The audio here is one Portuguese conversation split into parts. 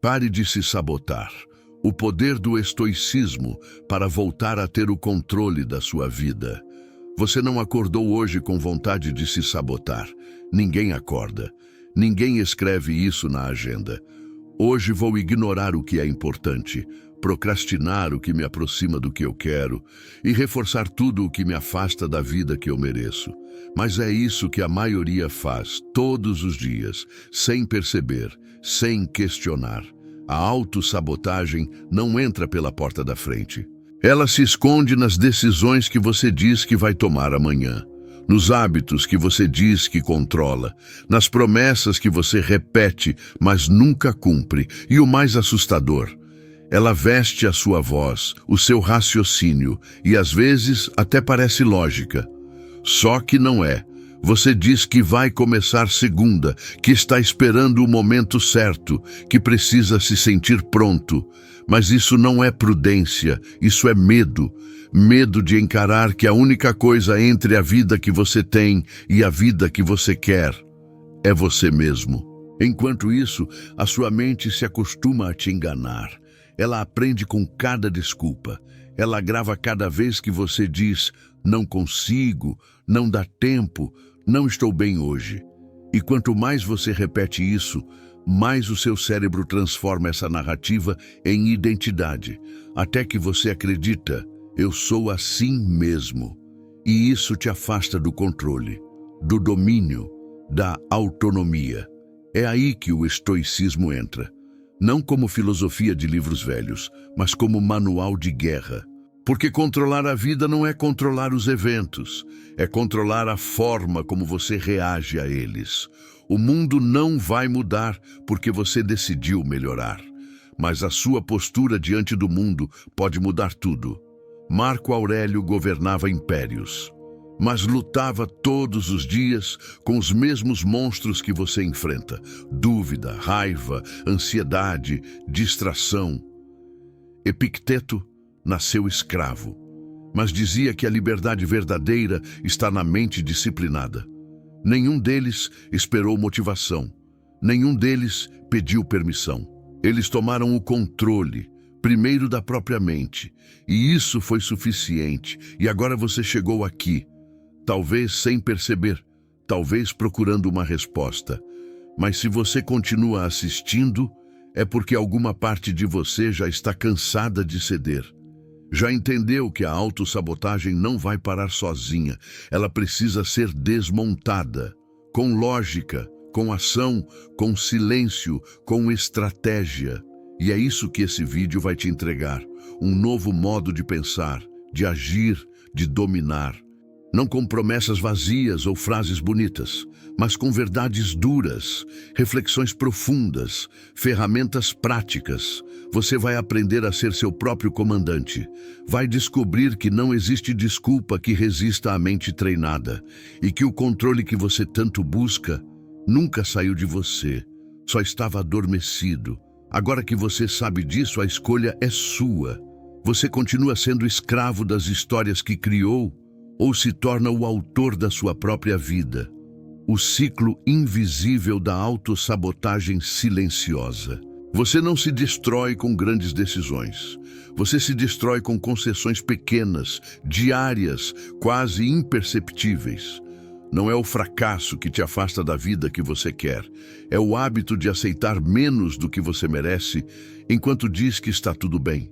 Pare de se sabotar. O poder do estoicismo para voltar a ter o controle da sua vida. Você não acordou hoje com vontade de se sabotar. Ninguém acorda. Ninguém escreve isso na agenda. Hoje vou ignorar o que é importante, procrastinar o que me aproxima do que eu quero e reforçar tudo o que me afasta da vida que eu mereço. Mas é isso que a maioria faz todos os dias, sem perceber, sem questionar. A autossabotagem não entra pela porta da frente. Ela se esconde nas decisões que você diz que vai tomar amanhã, nos hábitos que você diz que controla, nas promessas que você repete, mas nunca cumpre. E o mais assustador, ela veste a sua voz, o seu raciocínio, e às vezes até parece lógica. Só que não é. Você diz que vai começar segunda, que está esperando o momento certo, que precisa se sentir pronto. Mas isso não é prudência, isso é medo. Medo de encarar que a única coisa entre a vida que você tem e a vida que você quer é você mesmo. Enquanto isso, a sua mente se acostuma a te enganar. Ela aprende com cada desculpa. Ela grava cada vez que você diz, não consigo, não dá tempo, não estou bem hoje. E quanto mais você repete isso, mais o seu cérebro transforma essa narrativa em identidade, até que você acredita, eu sou assim mesmo. E isso te afasta do controle, do domínio, da autonomia. É aí que o estoicismo entra. Não como filosofia de livros velhos, mas como manual de guerra. Porque controlar a vida não é controlar os eventos, é controlar a forma como você reage a eles. O mundo não vai mudar porque você decidiu melhorar, mas a sua postura diante do mundo pode mudar tudo. Marco Aurélio governava impérios, mas lutava todos os dias com os mesmos monstros que você enfrenta: dúvida, raiva, ansiedade, distração. Epicteto nasceu escravo, mas dizia que a liberdade verdadeira está na mente disciplinada. Nenhum deles esperou motivação, nenhum deles pediu permissão. Eles tomaram o controle, primeiro da própria mente, e isso foi suficiente. E agora você chegou aqui, talvez sem perceber, talvez procurando uma resposta. Mas se você continua assistindo, é porque alguma parte de você já está cansada de ceder. Já entendeu que a autossabotagem não vai parar sozinha. Ela precisa ser desmontada, com lógica, com ação, com silêncio, com estratégia. E é isso que esse vídeo vai te entregar. Um novo modo de pensar, de agir, de dominar. Não com promessas vazias ou frases bonitas, mas com verdades duras, reflexões profundas, ferramentas práticas. Você vai aprender a ser seu próprio comandante. Vai descobrir que não existe desculpa que resista à mente treinada e que o controle que você tanto busca nunca saiu de você, só estava adormecido. Agora que você sabe disso, a escolha é sua. Você continua sendo escravo das histórias que criou ou se torna o autor da sua própria vida. O ciclo invisível da autossabotagem silenciosa. Você não se destrói com grandes decisões. Você se destrói com concessões pequenas, diárias, quase imperceptíveis. Não é o fracasso que te afasta da vida que você quer. É o hábito de aceitar menos do que você merece, enquanto diz que está tudo bem.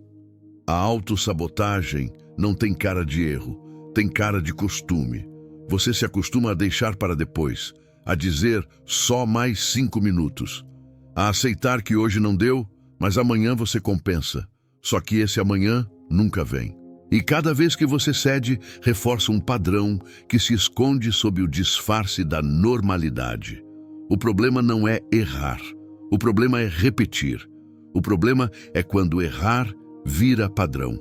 A autossabotagem não tem cara de erro, tem cara de costume. Você se acostuma a deixar para depois, a dizer só mais 5 minutos. A aceitar que hoje não deu, mas amanhã você compensa. Só que esse amanhã nunca vem. E cada vez que você cede, reforça um padrão que se esconde sob o disfarce da normalidade. O problema não é errar. O problema é repetir. O problema é quando errar vira padrão.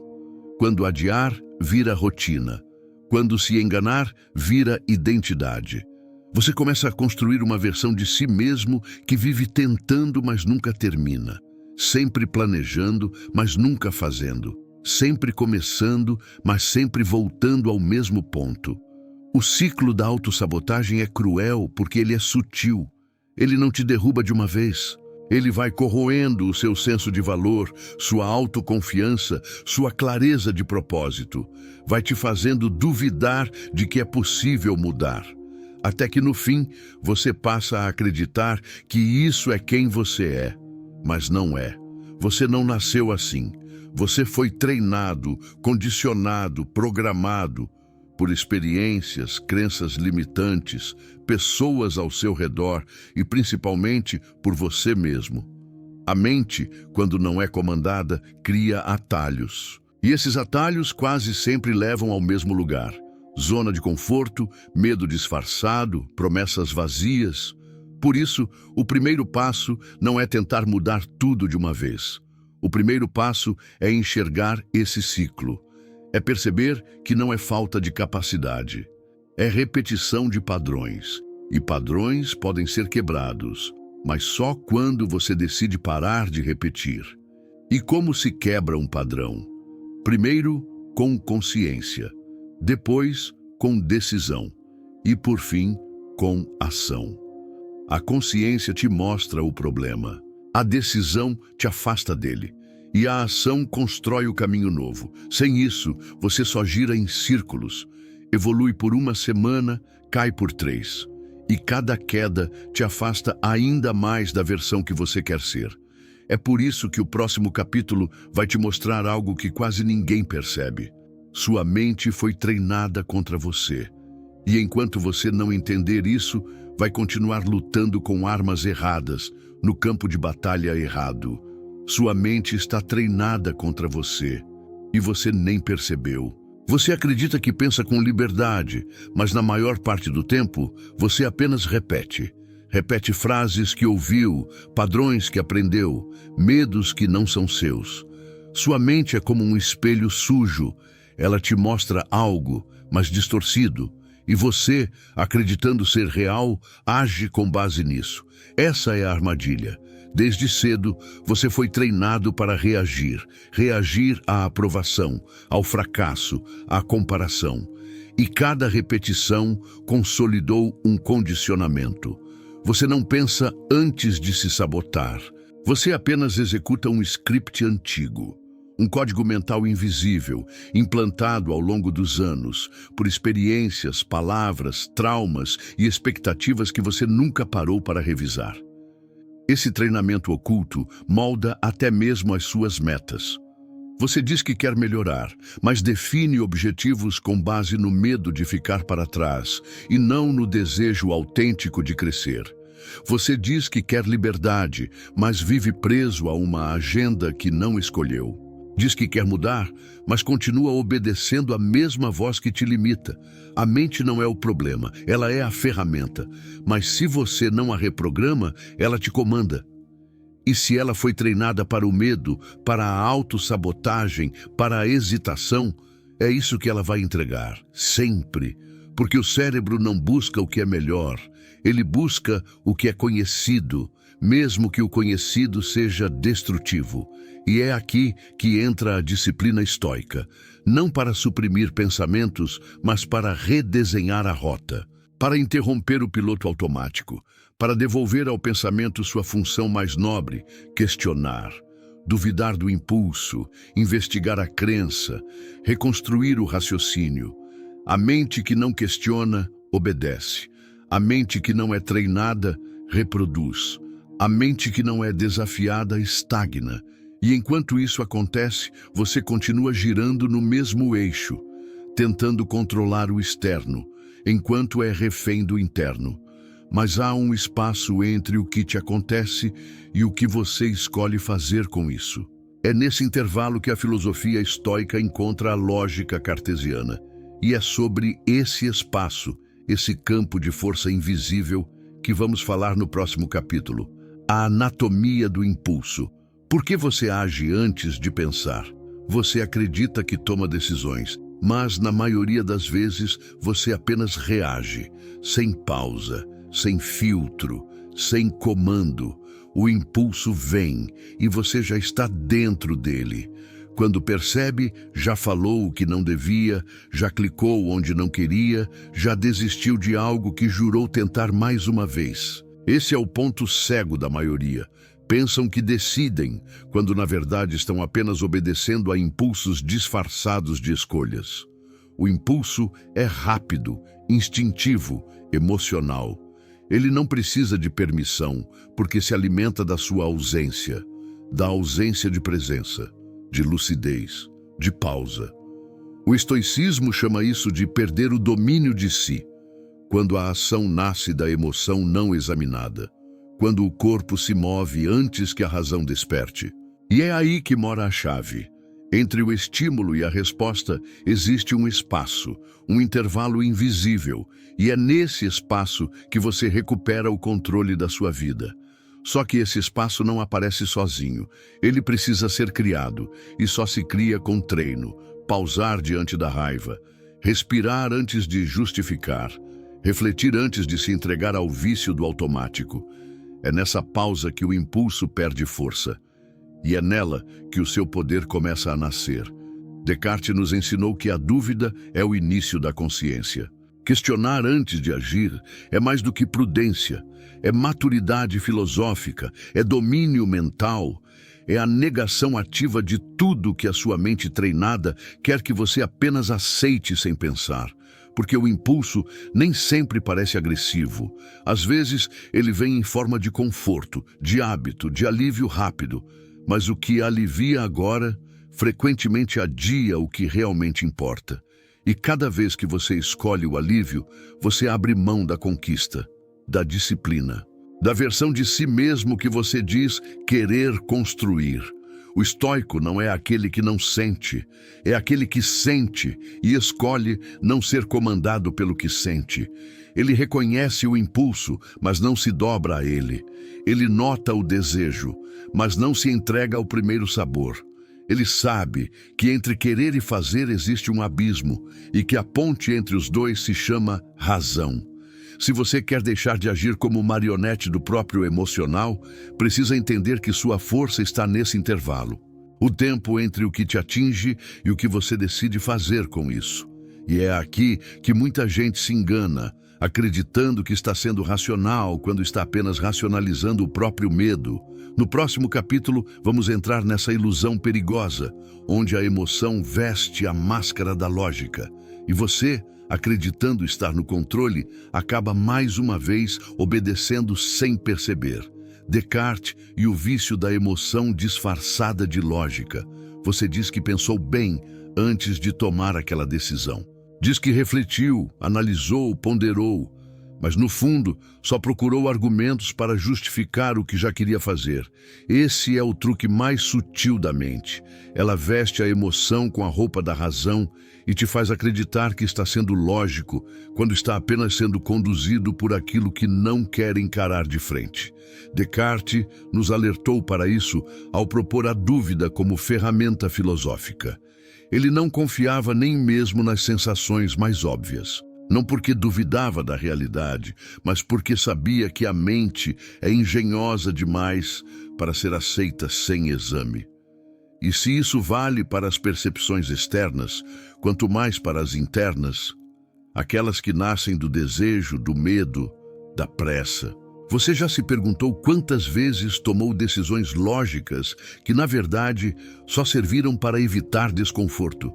Quando adiar, vira rotina. Quando se enganar, vira identidade. Você começa a construir uma versão de si mesmo que vive tentando, mas nunca termina. Sempre planejando, mas nunca fazendo. Sempre começando, mas sempre voltando ao mesmo ponto. O ciclo da autossabotagem é cruel porque ele é sutil. Ele não te derruba de uma vez, Ele vai corroendo o seu senso de valor, sua autoconfiança, sua clareza de propósito. Vai te fazendo duvidar de que é possível mudar. Até que no fim, você passa a acreditar que isso é quem você é. Mas não é. Você não nasceu assim. Você foi treinado, condicionado, programado por experiências, crenças limitantes, pessoas ao seu redor e principalmente por você mesmo. A mente, quando não é comandada, cria atalhos. E esses atalhos quase sempre levam ao mesmo lugar. Zona de conforto, medo disfarçado, promessas vazias. Por isso, o primeiro passo não é tentar mudar tudo de uma vez. O primeiro passo é enxergar esse ciclo. É perceber que não é falta de capacidade. É repetição de padrões. E padrões podem ser quebrados, mas só quando você decide parar de repetir. E como se quebra um padrão? Primeiro, com consciência. Depois, com decisão. E, por fim, com ação. A consciência te mostra o problema. A decisão te afasta dele. E a ação constrói o caminho novo. Sem isso, você só gira em círculos. Evolui por uma semana, cai por 3. E cada queda te afasta ainda mais da versão que você quer ser. É por isso que o próximo capítulo vai te mostrar algo que quase ninguém percebe. Sua mente foi treinada contra você. E enquanto você não entender isso, vai continuar lutando com armas erradas, no campo de batalha errado. Sua mente está treinada contra você. E você nem percebeu. Você acredita que pensa com liberdade, mas na maior parte do tempo, você apenas repete. Repete frases que ouviu, padrões que aprendeu, medos que não são seus. Sua mente é como um espelho sujo. Ela te mostra algo, mas distorcido. E você, acreditando ser real, age com base nisso. Essa é a armadilha. Desde cedo, você foi treinado para reagir. Reagir à aprovação, ao fracasso, à comparação. E cada repetição consolidou um condicionamento. Você não pensa antes de se sabotar. Você apenas executa um script antigo. Um código mental invisível, implantado ao longo dos anos, por experiências, palavras, traumas e expectativas que você nunca parou para revisar. Esse treinamento oculto molda até mesmo as suas metas. Você diz que quer melhorar, mas define objetivos com base no medo de ficar para trás e não no desejo autêntico de crescer. Você diz que quer liberdade, mas vive preso a uma agenda que não escolheu. Diz que quer mudar, mas continua obedecendo a mesma voz que te limita. A mente não é o problema, ela é a ferramenta. Mas se você não a reprograma, ela te comanda. E se ela foi treinada para o medo, para a autossabotagem, para a hesitação, é isso que ela vai entregar, sempre. Porque o cérebro não busca o que é melhor, ele busca o que é conhecido, mesmo que o conhecido seja destrutivo. E é aqui que entra a disciplina estoica, não para suprimir pensamentos, mas para redesenhar a rota, para interromper o piloto automático, para devolver ao pensamento sua função mais nobre, questionar, duvidar do impulso, investigar a crença, reconstruir o raciocínio. A mente que não questiona, obedece. A mente que não é treinada, reproduz. A mente que não é desafiada, estagna. E enquanto isso acontece, você continua girando no mesmo eixo, tentando controlar o externo, enquanto é refém do interno. Mas há um espaço entre o que te acontece e o que você escolhe fazer com isso. É nesse intervalo que a filosofia estoica encontra a lógica cartesiana. E é sobre esse espaço, esse campo de força invisível, que vamos falar no próximo capítulo. A anatomia do impulso. Por que você age antes de pensar? Você acredita que toma decisões, mas na maioria das vezes você apenas reage, sem pausa, sem filtro, sem comando. O impulso vem e você já está dentro dele. Quando percebe, já falou o que não devia, já clicou onde não queria, já desistiu de algo que jurou tentar mais uma vez. Esse é o ponto cego da maioria. Pensam que decidem, quando na verdade estão apenas obedecendo a impulsos disfarçados de escolhas. O impulso é rápido, instintivo, emocional. Ele não precisa de permissão, porque se alimenta da sua ausência, da ausência de presença, de lucidez, de pausa. O estoicismo chama isso de perder o domínio de si, quando a ação nasce da emoção não examinada, quando o corpo se move antes que a razão desperte. E é aí que mora a chave. Entre o estímulo e a resposta existe um espaço, um intervalo invisível, e é nesse espaço que você recupera o controle da sua vida. Só que esse espaço não aparece sozinho. Ele precisa ser criado, e só se cria com treino. Pausar diante da raiva, respirar antes de justificar, refletir antes de se entregar ao vício do automático. É nessa pausa que o impulso perde força. E é nela que o seu poder começa a nascer. Descartes nos ensinou que a dúvida é o início da consciência. Questionar antes de agir é mais do que prudência, é maturidade filosófica, é domínio mental, é a negação ativa de tudo que a sua mente treinada quer que você apenas aceite sem pensar. Porque o impulso nem sempre parece agressivo. Às vezes, ele vem em forma de conforto, de hábito, de alívio rápido. Mas o que alivia agora, frequentemente adia o que realmente importa. E cada vez que você escolhe o alívio, você abre mão da conquista, da disciplina, da versão de si mesmo que você diz querer construir. O estoico não é aquele que não sente, é aquele que sente e escolhe não ser comandado pelo que sente. Ele reconhece o impulso, mas não se dobra a ele. Ele nota o desejo, mas não se entrega ao primeiro sabor. Ele sabe que entre querer e fazer existe um abismo e que a ponte entre os dois se chama razão. Se você quer deixar de agir como marionete do próprio emocional, precisa entender que sua força está nesse intervalo. O tempo entre o que te atinge e o que você decide fazer com isso. E é aqui que muita gente se engana, acreditando que está sendo racional quando está apenas racionalizando o próprio medo. No próximo capítulo, vamos entrar nessa ilusão perigosa, onde a emoção veste a máscara da lógica. E você, acreditando estar no controle, acaba mais uma vez obedecendo sem perceber. Descartes e o vício da emoção disfarçada de lógica. Você diz que pensou bem antes de tomar aquela decisão. Diz que refletiu, analisou, ponderou, mas no fundo só procurou argumentos para justificar o que já queria fazer. Esse é o truque mais sutil da mente. Ela veste a emoção com a roupa da razão e te faz acreditar que está sendo lógico quando está apenas sendo conduzido por aquilo que não quer encarar de frente. Descartes nos alertou para isso ao propor a dúvida como ferramenta filosófica. Ele não confiava nem mesmo nas sensações mais óbvias. Não porque duvidava da realidade, mas porque sabia que a mente é engenhosa demais para ser aceita sem exame. E se isso vale para as percepções externas, quanto mais para as internas, aquelas que nascem do desejo, do medo, da pressa. Você já se perguntou quantas vezes tomou decisões lógicas que, na verdade, só serviram para evitar desconforto?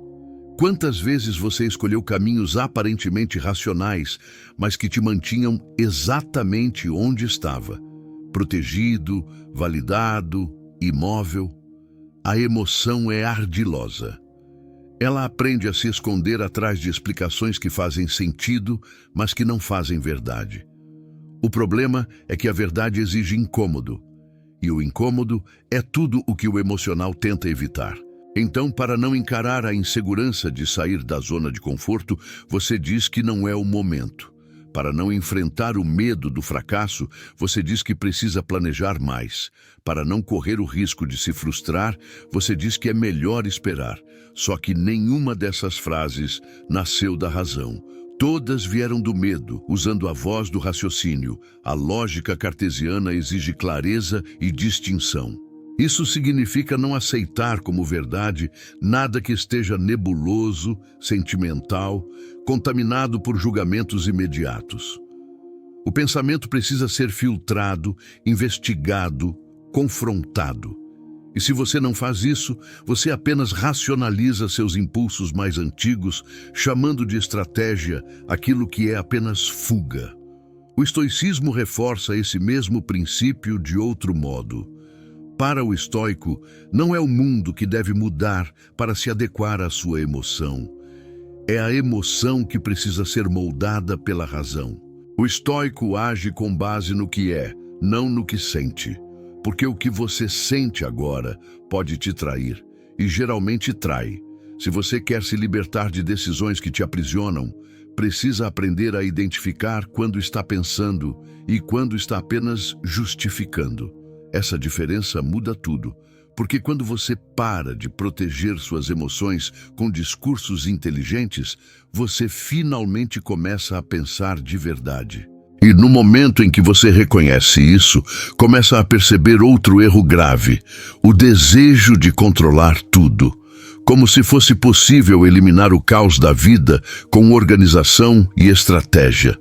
Quantas vezes você escolheu caminhos aparentemente racionais, mas que te mantinham exatamente onde estava? Protegido, validado, imóvel. A emoção é ardilosa. Ela aprende a se esconder atrás de explicações que fazem sentido, mas que não fazem verdade. O problema é que a verdade exige incômodo, e o incômodo é tudo o que o emocional tenta evitar. Então, para não encarar a insegurança de sair da zona de conforto, você diz que não é o momento. Para não enfrentar o medo do fracasso, você diz que precisa planejar mais. Para não correr o risco de se frustrar, você diz que é melhor esperar. Só que nenhuma dessas frases nasceu da razão. Todas vieram do medo, usando a voz do raciocínio. A lógica cartesiana exige clareza e distinção. Isso significa não aceitar como verdade nada que esteja nebuloso, sentimental, contaminado por julgamentos imediatos. O pensamento precisa ser filtrado, investigado, confrontado. E se você não faz isso, você apenas racionaliza seus impulsos mais antigos, chamando de estratégia aquilo que é apenas fuga. O estoicismo reforça esse mesmo princípio de outro modo. Para o estoico, não é o mundo que deve mudar para se adequar à sua emoção. É a emoção que precisa ser moldada pela razão. O estoico age com base no que é, não no que sente. Porque o que você sente agora pode te trair, e geralmente trai. Se você quer se libertar de decisões que te aprisionam, precisa aprender a identificar quando está pensando e quando está apenas justificando. Essa diferença muda tudo, porque quando você para de proteger suas emoções com discursos inteligentes, você finalmente começa a pensar de verdade. E no momento em que você reconhece isso, começa a perceber outro erro grave: o desejo de controlar tudo. Como se fosse possível eliminar o caos da vida com organização e estratégia.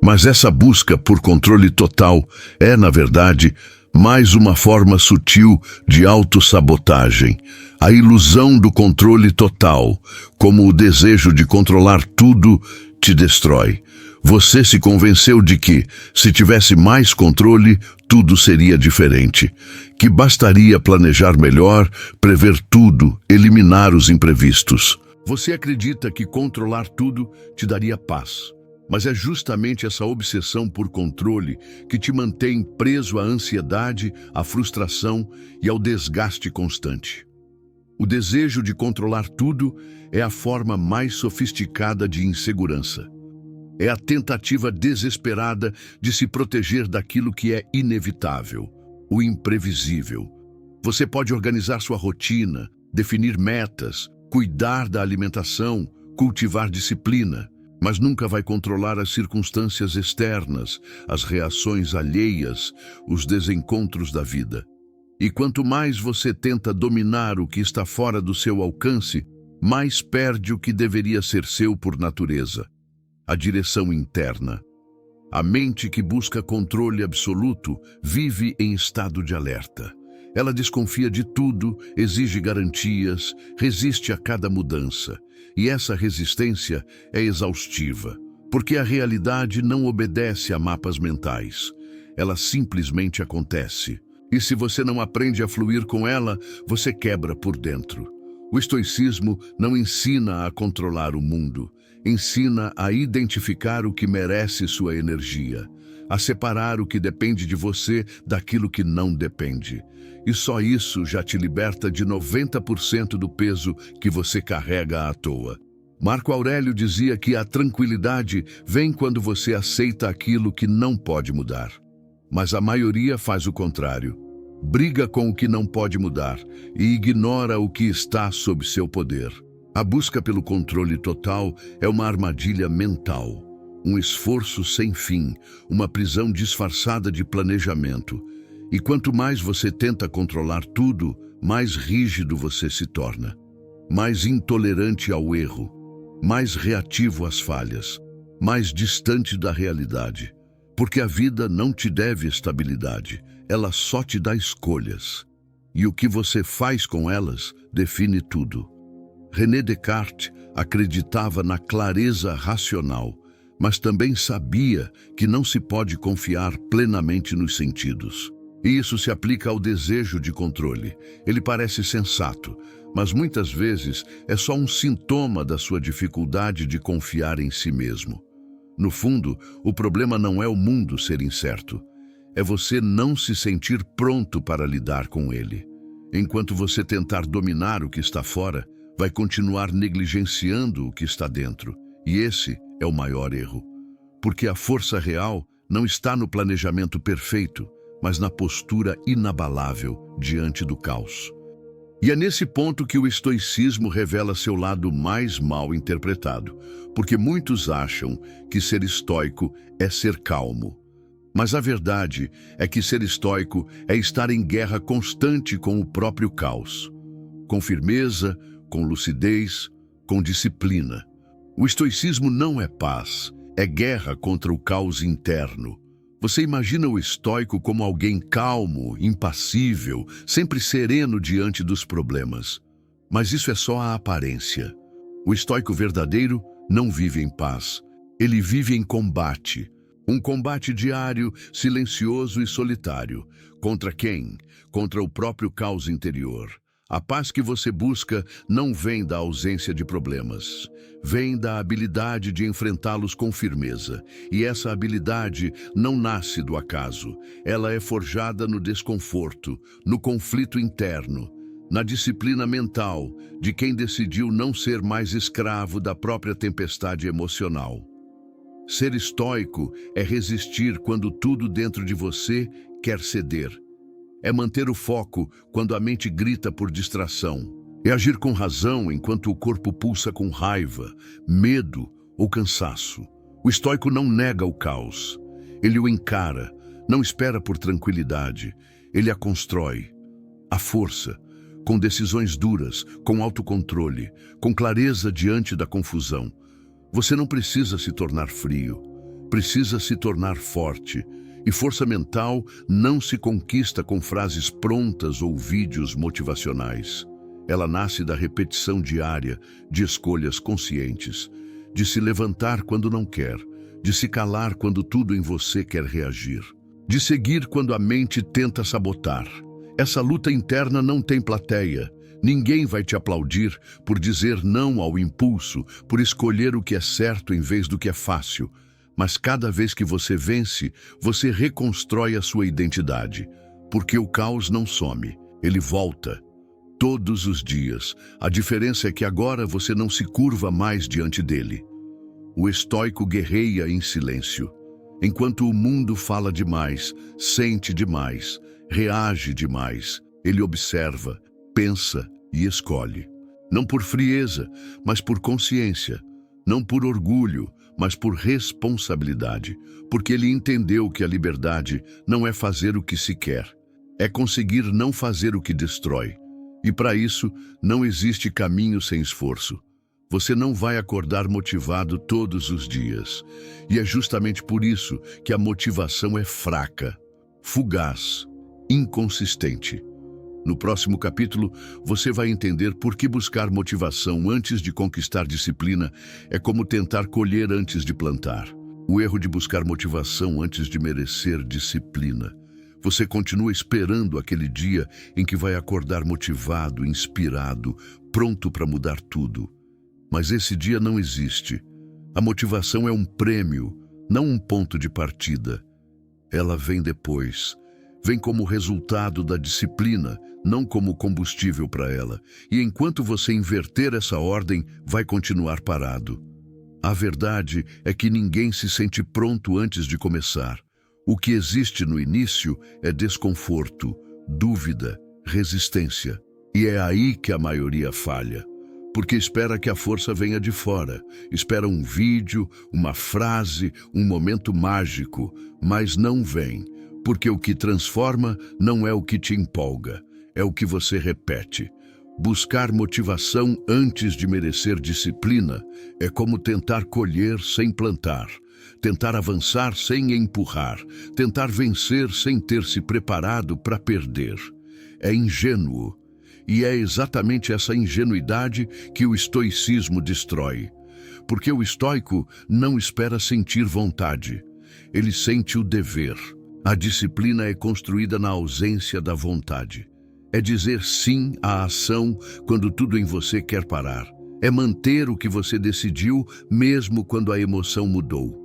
Mas essa busca por controle total é, na verdade, mais uma forma sutil de autossabotagem. A ilusão do controle total, como o desejo de controlar tudo, te destrói. Você se convenceu de que, se tivesse mais controle, tudo seria diferente. Que bastaria planejar melhor, prever tudo, eliminar os imprevistos. Você acredita que controlar tudo te daria paz. Mas é justamente essa obsessão por controle que te mantém preso à ansiedade, à frustração e ao desgaste constante. O desejo de controlar tudo é a forma mais sofisticada de insegurança. É a tentativa desesperada de se proteger daquilo que é inevitável, o imprevisível. Você pode organizar sua rotina, definir metas, cuidar da alimentação, cultivar disciplina, mas nunca vai controlar as circunstâncias externas, as reações alheias, os desencontros da vida. E quanto mais você tenta dominar o que está fora do seu alcance, mais perde o que deveria ser seu por natureza. A direção interna. A mente que busca controle absoluto vive em estado de alerta. Ela desconfia de tudo, exige garantias, resiste a cada mudança. E essa resistência é exaustiva, porque a realidade não obedece a mapas mentais. Ela simplesmente acontece. E se você não aprende a fluir com ela, você quebra por dentro. O estoicismo não ensina a controlar o mundo. Ensina a identificar o que merece sua energia, a separar o que depende de você daquilo que não depende. E só isso já te liberta de 90% do peso que você carrega à toa. Marco Aurélio dizia que a tranquilidade vem quando você aceita aquilo que não pode mudar. Mas a maioria faz o contrário. Briga com o que não pode mudar e ignora o que está sob seu poder. A busca pelo controle total é uma armadilha mental, um esforço sem fim, uma prisão disfarçada de planejamento. E quanto mais você tenta controlar tudo, mais rígido você se torna, mais intolerante ao erro, mais reativo às falhas, mais distante da realidade. Porque a vida não te deve estabilidade, ela só te dá escolhas. E o que você faz com elas define tudo. René Descartes acreditava na clareza racional, mas também sabia que não se pode confiar plenamente nos sentidos. E isso se aplica ao desejo de controle. Ele parece sensato, mas muitas vezes é só um sintoma da sua dificuldade de confiar em si mesmo. No fundo, o problema não é o mundo ser incerto, é você não se sentir pronto para lidar com ele. Enquanto você tentar dominar o que está fora, vai continuar negligenciando o que está dentro. E esse é o maior erro. Porque a força real não está no planejamento perfeito, mas na postura inabalável diante do caos. E é nesse ponto que o estoicismo revela seu lado mais mal interpretado, porque muitos acham que ser estoico é ser calmo. Mas a verdade é que ser estoico é estar em guerra constante com o próprio caos, com firmeza, com lucidez, com disciplina. O estoicismo não é paz, é guerra contra o caos interno. Você imagina o estoico como alguém calmo, impassível, sempre sereno diante dos problemas. Mas isso é só a aparência. O estoico verdadeiro não vive em paz. Ele vive em combate. Um combate diário, silencioso e solitário. Contra quem? Contra o próprio caos interior. A paz que você busca não vem da ausência de problemas. Vem da habilidade de enfrentá-los com firmeza. E essa habilidade não nasce do acaso. Ela é forjada no desconforto, no conflito interno, na disciplina mental de quem decidiu não ser mais escravo da própria tempestade emocional. Ser estoico é resistir quando tudo dentro de você quer ceder. É manter o foco quando a mente grita por distração. É agir com razão enquanto o corpo pulsa com raiva, medo ou cansaço. O estoico não nega o caos. Ele o encara, não espera por tranquilidade. Ele a constrói. A força, com decisões duras, com autocontrole, com clareza diante da confusão. Você não precisa se tornar frio, precisa se tornar forte. E força mental não se conquista com frases prontas ou vídeos motivacionais. Ela nasce da repetição diária de escolhas conscientes, de se levantar quando não quer, de se calar quando tudo em você quer reagir, de seguir quando a mente tenta sabotar. Essa luta interna não tem plateia. Ninguém vai te aplaudir por dizer não ao impulso, por escolher o que é certo em vez do que é fácil. Mas cada vez que você vence, você reconstrói a sua identidade. Porque o caos não some, ele volta. Todos os dias. A diferença é que agora você não se curva mais diante dele. O estoico guerreia em silêncio. Enquanto o mundo fala demais, sente demais, reage demais, ele observa, pensa e escolhe. Não por frieza, mas por consciência. Não por orgulho, mas por responsabilidade. Porque ele entendeu que a liberdade não é fazer o que se quer. É conseguir não fazer o que destrói. E para isso, não existe caminho sem esforço. Você não vai acordar motivado todos os dias. E é justamente por isso que a motivação é fraca, fugaz, inconsistente. No próximo capítulo, você vai entender por que buscar motivação antes de conquistar disciplina é como tentar colher antes de plantar. O erro de buscar motivação antes de merecer disciplina. Você continua esperando aquele dia em que vai acordar motivado, inspirado, pronto para mudar tudo. Mas esse dia não existe. A motivação é um prêmio, não um ponto de partida. Ela vem depois. Vem como resultado da disciplina, não como combustível para ela. E enquanto você inverter essa ordem, vai continuar parado. A verdade é que ninguém se sente pronto antes de começar. O que existe no início é desconforto, dúvida, resistência. E é aí que a maioria falha. Porque espera que a força venha de fora. Espera um vídeo, uma frase, um momento mágico, mas não vem. Porque o que transforma não é o que te empolga, é o que você repete. Buscar motivação antes de merecer disciplina é como tentar colher sem plantar, tentar avançar sem empurrar, tentar vencer sem ter se preparado para perder. É ingênuo, e é exatamente essa ingenuidade que o estoicismo destrói. Porque o estoico não espera sentir vontade, ele sente o dever. A disciplina é construída na ausência da vontade. É dizer sim à ação quando tudo em você quer parar. É manter o que você decidiu mesmo quando a emoção mudou.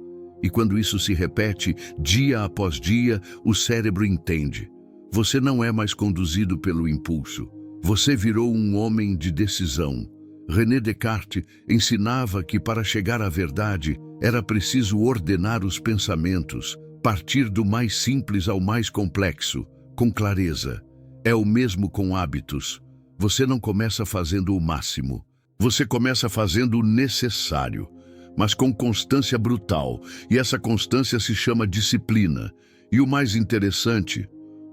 E quando isso se repete dia após dia, o cérebro entende. Você não é mais conduzido pelo impulso. Você virou um homem de decisão. René Descartes ensinava que para chegar à verdade era preciso ordenar os pensamentos, partir do mais simples ao mais complexo, com clareza. É o mesmo com hábitos. Você não começa fazendo o máximo. Você começa fazendo o necessário, mas com constância brutal. E essa constância se chama disciplina. E o mais interessante,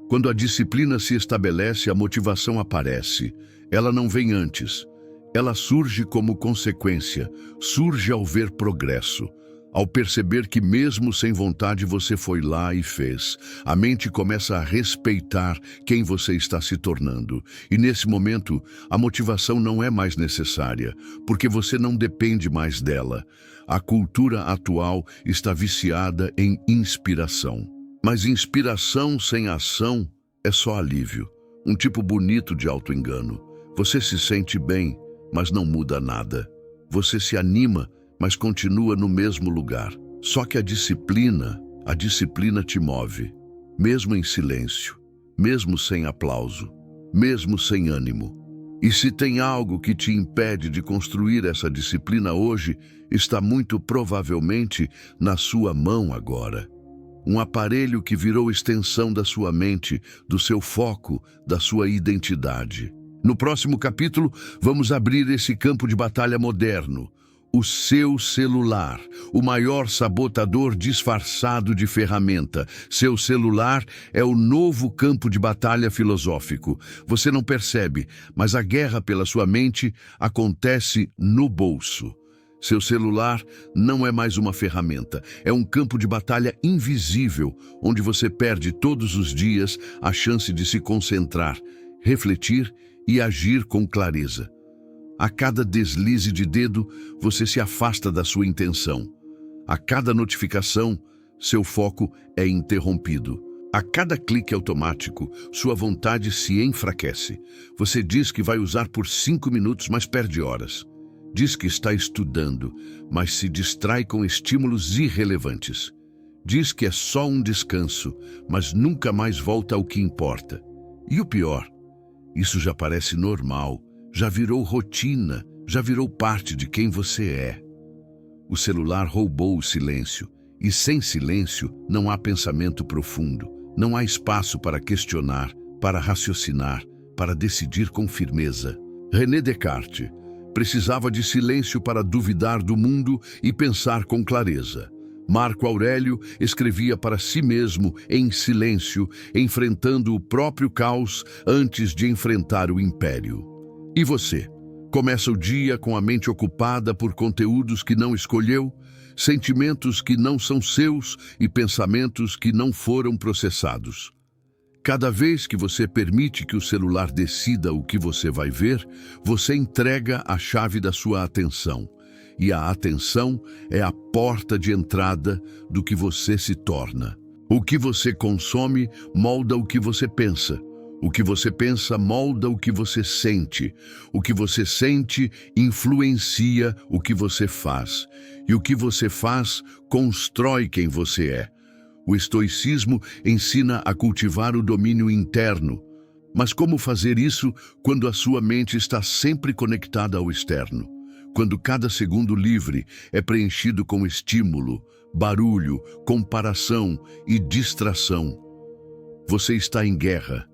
quando a disciplina se estabelece, a motivação aparece. Ela não vem antes. Ela surge como consequência, surge ao ver progresso. Ao perceber que mesmo sem vontade você foi lá e fez, a mente começa a respeitar quem você está se tornando. E nesse momento, a motivação não é mais necessária, porque você não depende mais dela. A cultura atual está viciada em inspiração. Mas inspiração sem ação é só alívio. Um tipo bonito de auto-engano. Você se sente bem, mas não muda nada. Você se anima, mas continua no mesmo lugar. Só que a disciplina te move, mesmo em silêncio, mesmo sem aplauso, mesmo sem ânimo. E se tem algo que te impede de construir essa disciplina hoje, está muito provavelmente na sua mão agora. Um aparelho que virou extensão da sua mente, do seu foco, da sua identidade. No próximo capítulo, vamos abrir esse campo de batalha moderno. O seu celular, o maior sabotador disfarçado de ferramenta. Seu celular é o novo campo de batalha filosófico. Você não percebe, mas a guerra pela sua mente acontece no bolso. Seu celular não é mais uma ferramenta, é um campo de batalha invisível, onde você perde todos os dias a chance de se concentrar, refletir e agir com clareza. A cada deslize de dedo, você se afasta da sua intenção. A cada notificação, seu foco é interrompido. A cada clique automático, sua vontade se enfraquece. Você diz que vai usar por 5 minutos, mas perde horas. Diz que está estudando, mas se distrai com estímulos irrelevantes. Diz que é só um descanso, mas nunca mais volta ao que importa. E o pior, isso já parece normal, já virou rotina, já virou parte de quem você é. O celular roubou o silêncio, e sem silêncio não há pensamento profundo, não há espaço para questionar, para raciocinar, para decidir com firmeza. René Descartes precisava de silêncio para duvidar do mundo e pensar com clareza. Marco Aurélio escrevia para si mesmo em silêncio, enfrentando o próprio caos antes de enfrentar o império. E você? Começa o dia com a mente ocupada por conteúdos que não escolheu, sentimentos que não são seus e pensamentos que não foram processados. Cada vez que você permite que o celular decida o que você vai ver, você entrega a chave da sua atenção. E a atenção é a porta de entrada do que você se torna. O que você consome molda o que você pensa. O que você pensa molda o que você sente. O que você sente influencia o que você faz. E o que você faz constrói quem você é. O estoicismo ensina a cultivar o domínio interno. Mas como fazer isso quando a sua mente está sempre conectada ao externo? Quando cada segundo livre é preenchido com estímulo, barulho, comparação e distração. Você está em guerra.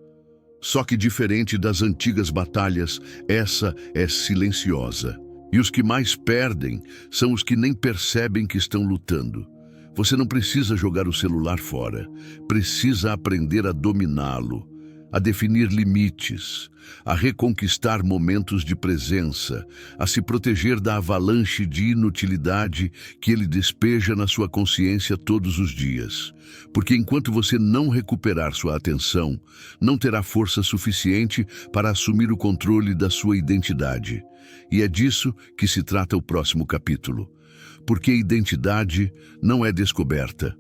Só que diferente das antigas batalhas, essa é silenciosa. E os que mais perdem são os que nem percebem que estão lutando. Você não precisa jogar o celular fora, precisa aprender a dominá-lo, a definir limites, a reconquistar momentos de presença, a se proteger da avalanche de inutilidade que ele despeja na sua consciência todos os dias. Porque enquanto você não recuperar sua atenção, não terá força suficiente para assumir o controle da sua identidade. E é disso que se trata o próximo capítulo. Porque identidade não é descoberta,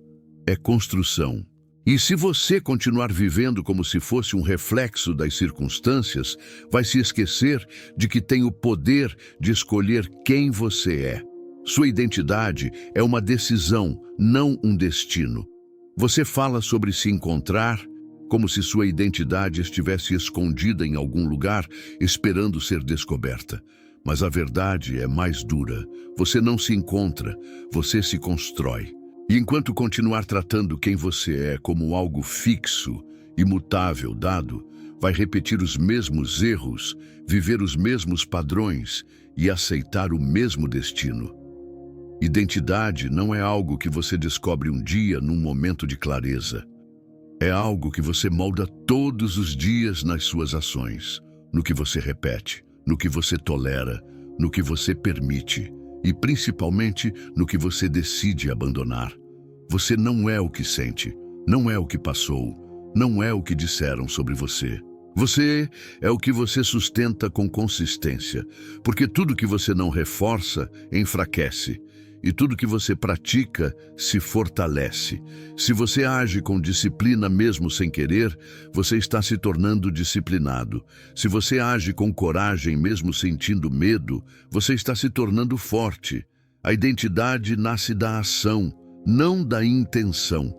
é construção. E se você continuar vivendo como se fosse um reflexo das circunstâncias, vai se esquecer de que tem o poder de escolher quem você é. Sua identidade é uma decisão, não um destino. Você fala sobre se encontrar, como se sua identidade estivesse escondida em algum lugar, esperando ser descoberta. Mas a verdade é mais dura. Você não se encontra, você se constrói. E enquanto continuar tratando quem você é como algo fixo, imutável, dado, vai repetir os mesmos erros, viver os mesmos padrões e aceitar o mesmo destino. Identidade não é algo que você descobre um dia num momento de clareza. É algo que você molda todos os dias nas suas ações, no que você repete, no que você tolera, no que você permite. e principalmente no que você decide abandonar. Você não é o que sente, não é o que passou, não é o que disseram sobre você. Você é o que você sustenta com consistência, porque tudo que você não reforça, enfraquece, e tudo que você pratica se fortalece. Se você age com disciplina mesmo sem querer, você está se tornando disciplinado. Se você age com coragem mesmo sentindo medo, você está se tornando forte. A identidade nasce da ação, não da intenção.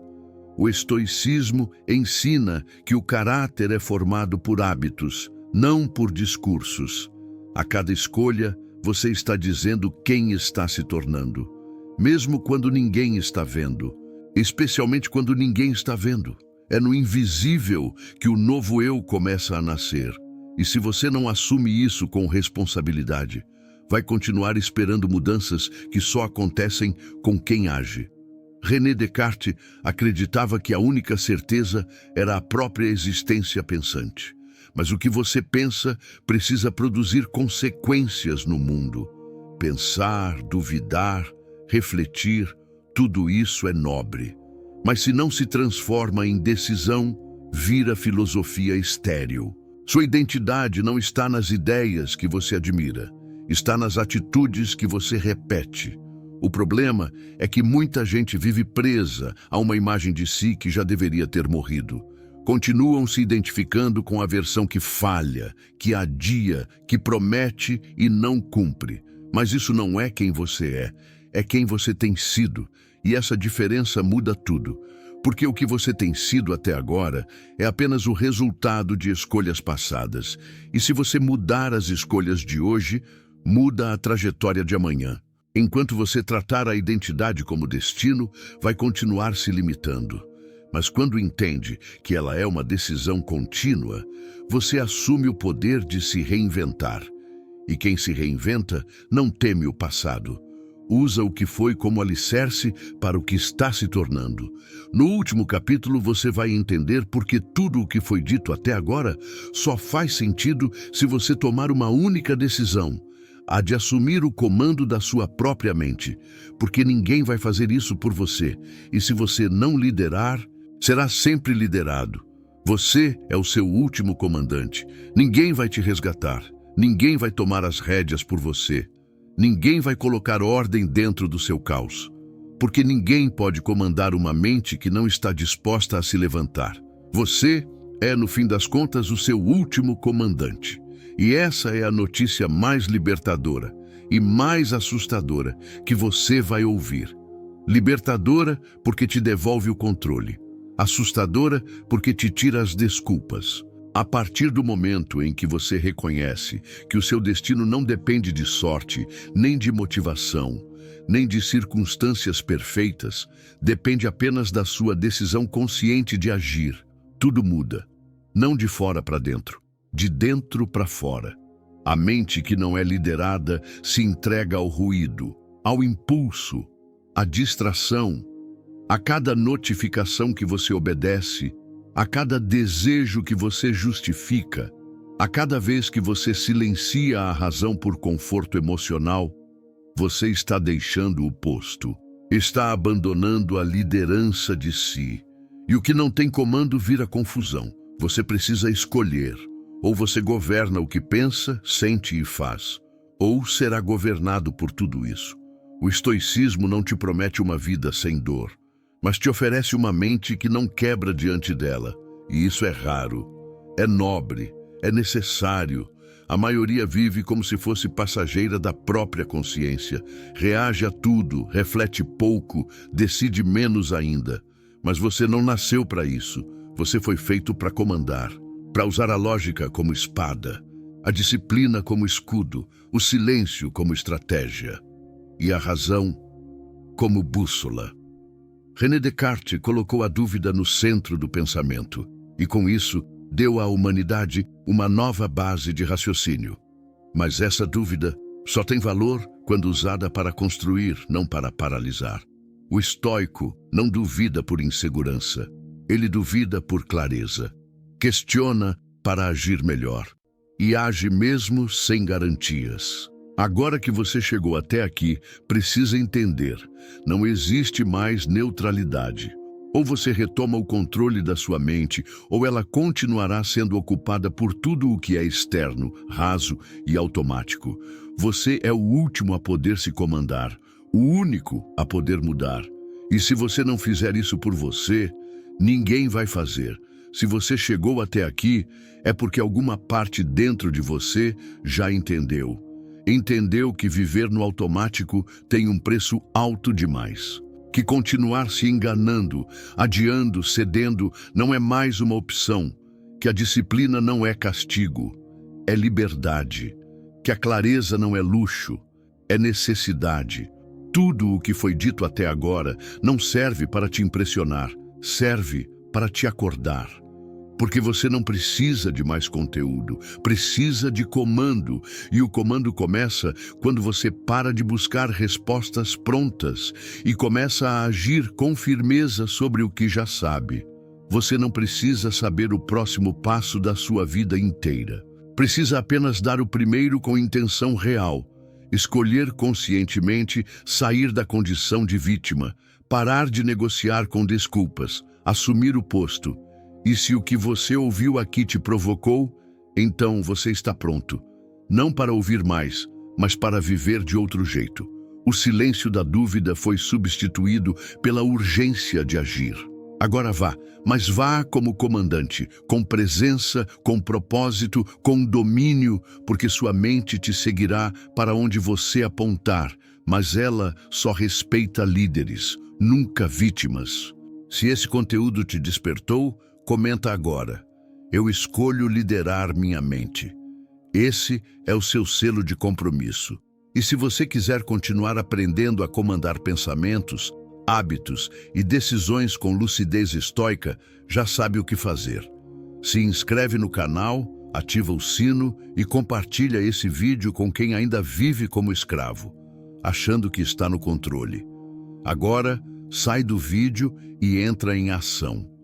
O estoicismo ensina que o caráter é formado por hábitos, não por discursos. A cada escolha, você está dizendo quem está se tornando, mesmo quando ninguém está vendo, especialmente quando ninguém está vendo. É no invisível que o novo eu começa a nascer. E se você não assume isso com responsabilidade, vai continuar esperando mudanças que só acontecem com quem age. René Descartes acreditava que a única certeza era a própria existência pensante. Mas o que você pensa precisa produzir consequências no mundo. Pensar, duvidar, refletir, tudo isso é nobre. Mas se não se transforma em decisão, vira filosofia estéril. Sua identidade não está nas ideias que você admira, está nas atitudes que você repete. O problema é que muita gente vive presa a uma imagem de si que já deveria ter morrido. Continuam se identificando com a versão que falha, que adia, que promete e não cumpre. Mas isso não é quem você é quem você tem sido. E essa diferença muda tudo. Porque o que você tem sido até agora é apenas o resultado de escolhas passadas. E se você mudar as escolhas de hoje, muda a trajetória de amanhã. Enquanto você tratar a identidade como destino, vai continuar se limitando. Mas quando entende que ela é uma decisão contínua, você assume o poder de se reinventar. E quem se reinventa não teme o passado. Usa o que foi como alicerce para o que está se tornando. No último capítulo você vai entender porque tudo o que foi dito até agora só faz sentido se você tomar uma única decisão. A de assumir o comando da sua própria mente, porque ninguém vai fazer isso por você, e se você não liderar, será sempre liderado. Você é o seu último comandante. Ninguém vai te resgatar, ninguém vai tomar as rédeas por você, ninguém vai colocar ordem dentro do seu caos, porque ninguém pode comandar uma mente que não está disposta a se levantar. Você é, no fim das contas, o seu último comandante. E essa é a notícia mais libertadora e mais assustadora que você vai ouvir. Libertadora porque te devolve o controle. Assustadora porque te tira as desculpas. A partir do momento em que você reconhece que o seu destino não depende de sorte, nem de motivação, nem de circunstâncias perfeitas, depende apenas da sua decisão consciente de agir, tudo muda. Não de fora para dentro, de dentro para fora. A mente que não é liderada se entrega ao ruído, ao impulso, à distração, a cada notificação que você obedece, a cada desejo que você justifica, a cada vez que você silencia a razão por conforto emocional, você está deixando o posto, está abandonando a liderança de si. E o que não tem comando vira confusão. Você precisa escolher. Ou você governa o que pensa, sente e faz, ou será governado por tudo isso. O estoicismo não te promete uma vida sem dor, mas te oferece uma mente que não quebra diante dela. E isso é raro, é nobre, é necessário. A maioria vive como se fosse passageira da própria consciência, reage a tudo, reflete pouco, decide menos ainda. Mas você não nasceu para isso, você foi feito para comandar. Para usar a lógica como espada, a disciplina como escudo, o silêncio como estratégia e a razão como bússola. René Descartes colocou a dúvida no centro do pensamento e, com isso, deu à humanidade uma nova base de raciocínio. Mas essa dúvida só tem valor quando usada para construir, não para paralisar. O estoico não duvida por insegurança, ele duvida por clareza. Questiona para agir melhor e age mesmo sem garantias. Agora que você chegou até aqui, precisa entender: não existe mais neutralidade. Ou você retoma o controle da sua mente, ou ela continuará sendo ocupada por tudo o que é externo, raso e automático. Você é o último a poder se comandar, o único a poder mudar. E se você não fizer isso por você, ninguém vai fazer. Se você chegou até aqui, é porque alguma parte dentro de você já entendeu. Entendeu que viver no automático tem um preço alto demais. Que continuar se enganando, adiando, cedendo, não é mais uma opção. Que a disciplina não é castigo, é liberdade. Que a clareza não é luxo, é necessidade. Tudo o que foi dito até agora não serve para te impressionar, serve para te acordar. Porque você não precisa de mais conteúdo, precisa de comando. E o comando começa quando você para de buscar respostas prontas e começa a agir com firmeza sobre o que já sabe. Você não precisa saber o próximo passo da sua vida inteira. Precisa apenas dar o primeiro com intenção real. Escolher conscientemente sair da condição de vítima, parar de negociar com desculpas, assumir o posto. E se o que você ouviu aqui te provocou, então você está pronto. Não para ouvir mais, mas para viver de outro jeito. O silêncio da dúvida foi substituído pela urgência de agir. Agora vá, mas vá como comandante, com presença, com propósito, com domínio, porque sua mente te seguirá para onde você apontar, mas ela só respeita líderes, nunca vítimas. Se esse conteúdo te despertou, comenta agora: eu escolho liderar minha mente. Esse é o seu selo de compromisso. E se você quiser continuar aprendendo a comandar pensamentos, hábitos e decisões com lucidez estoica, já sabe o que fazer. Se inscreve no canal, ativa o sino e compartilha esse vídeo com quem ainda vive como escravo, achando que está no controle. Agora, sai do vídeo e entra em ação.